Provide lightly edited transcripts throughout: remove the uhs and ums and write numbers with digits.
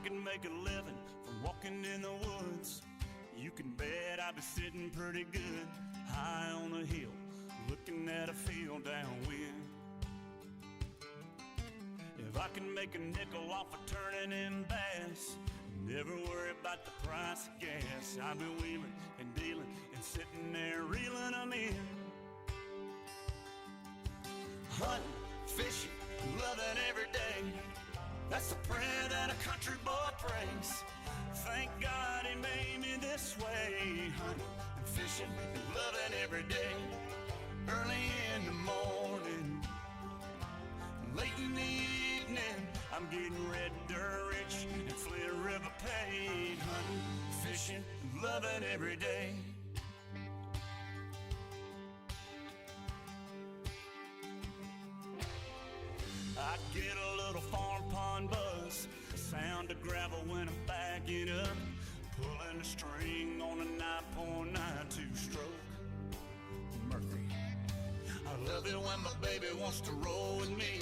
can make a living from walking in the woods, you can bet I'd be sitting pretty good high on a hill, looking at a field downwind. If I can make a nickel off of turning in bass, never worry about the price of gas. I've been wheeling and dealing and sitting there reeling them in. Hunting, fishing, loving every day, that's the prayer that a country boy prays. Thank God he made me this way. Hunting and fishing and loving every day. Early in the morning, late in the evening, I'm getting red dirt rich and Flint River paid. Hunting, fishing, and loving every day. I get a little farm pond buzz, sound of gravel when I'm backing up, pulling the string on a 9.92 stroke Murphy. I love it when my baby wants to roll with me,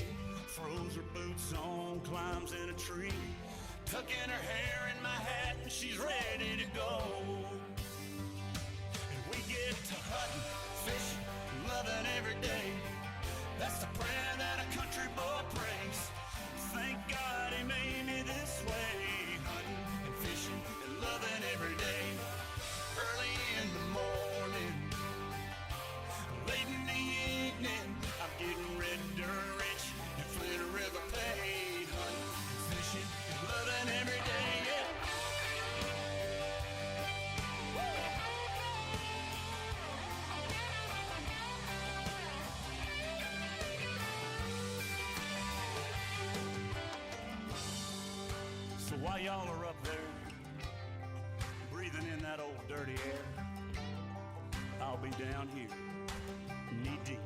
throws her boots on, climbs in a tree, tucking her hair in my hat and she's ready to go. And we get to hunting, fishing, loving every day, that's the prayer that a country boy prays. Thank God he made me this way. Hunting and fishing and loving every day. Early in the morning, late in the evening, I'm getting red dirt rich and Flint River paid. Hunting, fishing, and loving every day, yeah. So while y'all are up there, breathing in that old dirty air, I'll be down here, knee deep